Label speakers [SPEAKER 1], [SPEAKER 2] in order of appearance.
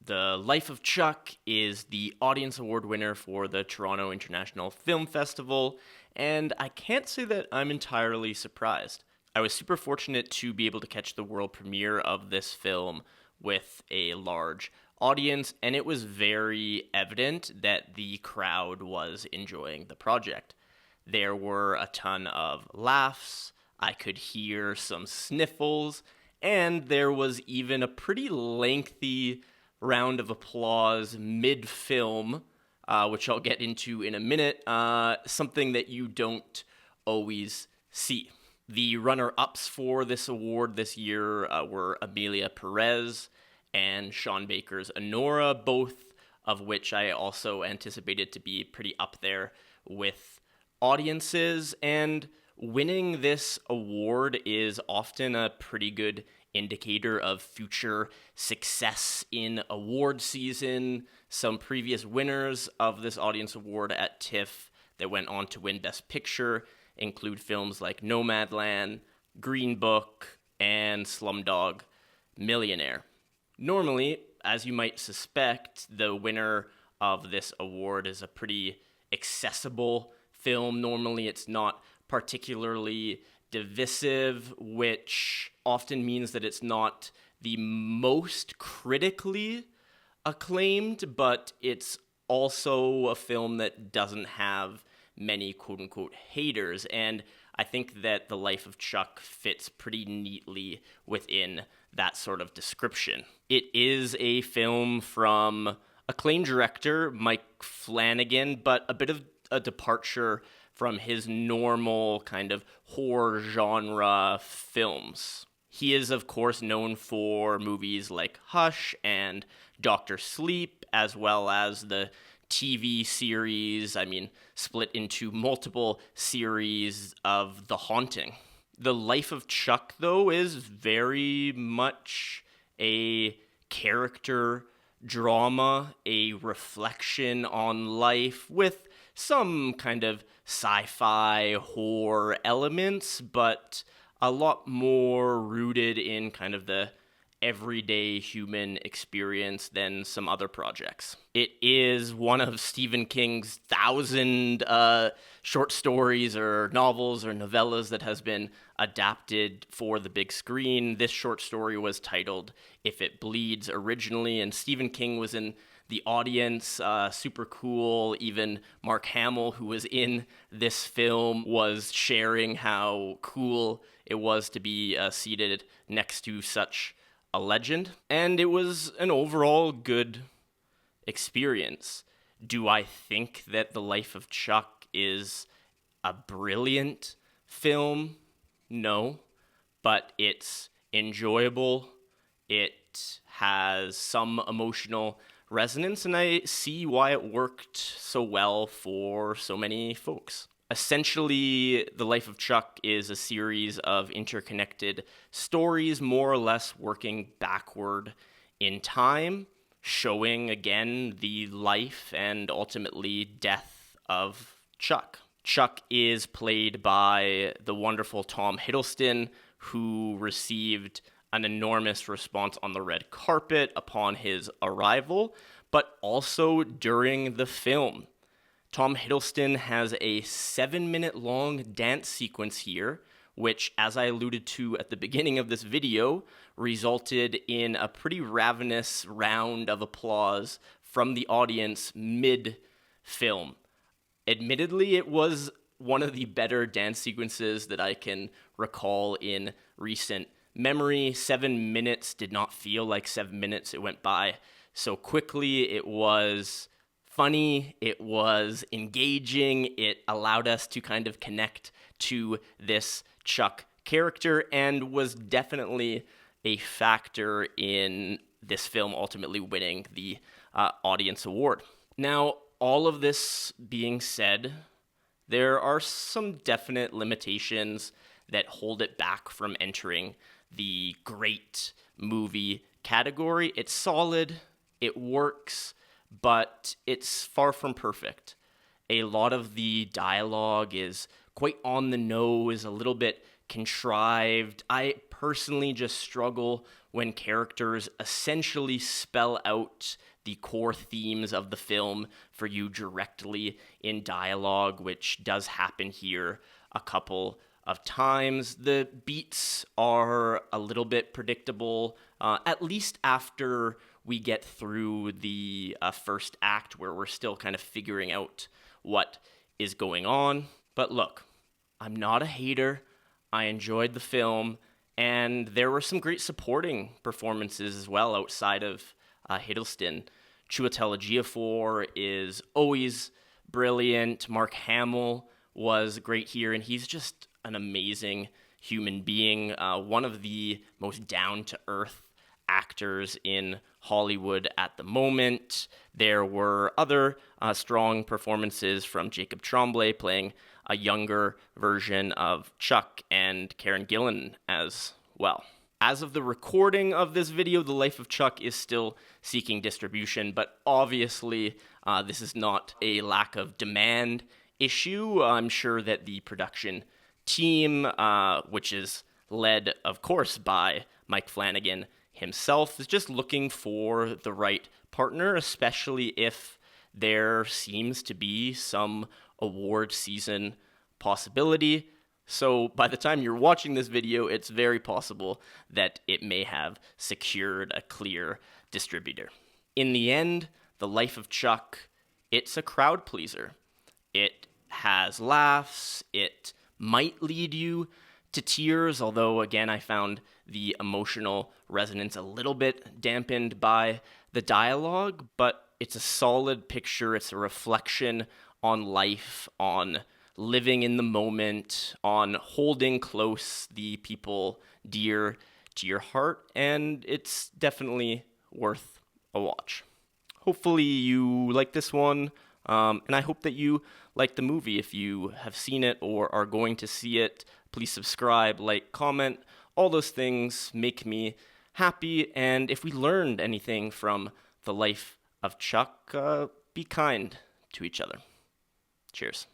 [SPEAKER 1] The Life of Chuck is the Audience Award winner for the Toronto International Film Festival, and I can't say that I'm entirely surprised. I was super fortunate to be able to catch the world premiere of this film with a large audience, and it was very evident that the crowd was enjoying the project. There were a ton of laughs, I could hear some sniffles, and there was even a pretty lengthy round of applause mid-film, which I'll get into in a minute, something that you don't always see. The runner-ups for this award this year were Amelia Perez and Sean Baker's Honora, both of which I also anticipated to be pretty up there with audiences, and winning this award is often a pretty good indicator of future success in award season. Some previous winners of this audience award at TIFF that went on to win Best Picture include films like Nomadland, Green Book, and Slumdog Millionaire. Normally, as you might suspect, the winner of this award is a pretty accessible film. Normally, it's not particularly divisive, which often means that it's not the most critically acclaimed, but it's also a film that doesn't have many quote-unquote haters, and I think that The Life of Chuck fits pretty neatly within that sort of description. It is a film from acclaimed director Mike Flanagan, but a bit of a departure from his normal kind of horror genre films. He is, of course, known for movies like Hush and Dr. Sleep, as well as the TV series, split into multiple series of The Haunting. The Life of Chuck, though, is very much a character drama, a reflection on life with some kind of sci-fi horror elements, but a lot more rooted in kind of the everyday human experience than some other projects. It is one of Stephen King's 1,000 short stories or novels or novellas that has been adapted for the big screen. This short story was titled If It Bleeds originally, and Stephen King was in the audience, super cool. Even Mark Hamill, who was in this film, was sharing how cool it was to be seated next to such a legend. And it was an overall good experience. Do I think that The Life of Chuck is a brilliant film? No, but it's enjoyable. It has some emotional resonance, and I see why it worked so well for so many folks. Essentially, The Life of Chuck is a series of interconnected stories, more or less working backward in time, showing again the life and ultimately death of Chuck. Chuck is played by the wonderful Tom Hiddleston, who received an enormous response on the red carpet upon his arrival, but also during the film. Tom Hiddleston has a 7-minute long dance sequence here, which, as I alluded to at the beginning of this video, resulted in a pretty ravenous round of applause from the audience mid-film. Admittedly, it was one of the better dance sequences that I can recall in recent memory. 7 minutes did not feel like 7 minutes. It went by so quickly. It was funny, it was engaging, it allowed us to kind of connect to this Chuck character, and was definitely a factor in this film ultimately winning the audience award. Now, all of this being said, there are some definite limitations that hold it back from entering the great movie category. It's solid, it works, but it's far from perfect. A lot of the dialogue is quite on the nose, a little bit contrived. I personally just struggle when characters essentially spell out the core themes of the film for you directly in dialogue, which does happen here a couple of times. The beats are a little bit predictable, at least after we get through the first act, where we're still kind of figuring out what is going on. But look, I'm not a hater. I enjoyed the film, and there were some great supporting performances as well outside of Hiddleston. Chiwetel Ejiofor is always brilliant. Mark Hamill was great here, and he's just an amazing human being. One of the most down-to-earth actors in Hollywood at the moment. There were other strong performances from Jacob Tremblay playing a younger version of Chuck, and Karen Gillan as well. As of the recording of this video, The Life of Chuck is still seeking distribution, but obviously this is not a lack of demand issue. I'm sure that the production team, which is led, of course, by Mike Flanagan himself, is just looking for the right partner, especially if there seems to be some award season possibility. So by the time you're watching this video, it's very possible that it may have secured a clear distributor. In the end, The Life of Chuck, it's a crowd pleaser. It has laughs. It might lead you to tears, although, again, I found the emotional resonance a little bit dampened by the dialogue, but it's a solid picture. It's a reflection on life, on living in the moment, on holding close the people dear to your heart, and it's definitely worth a watch. Hopefully you like this one, and I hope that you like the movie. If you have seen it or are going to see it, please subscribe, like, comment. All those things make me happy, and if we learned anything from The Life of Chuck, be kind to each other. Cheers.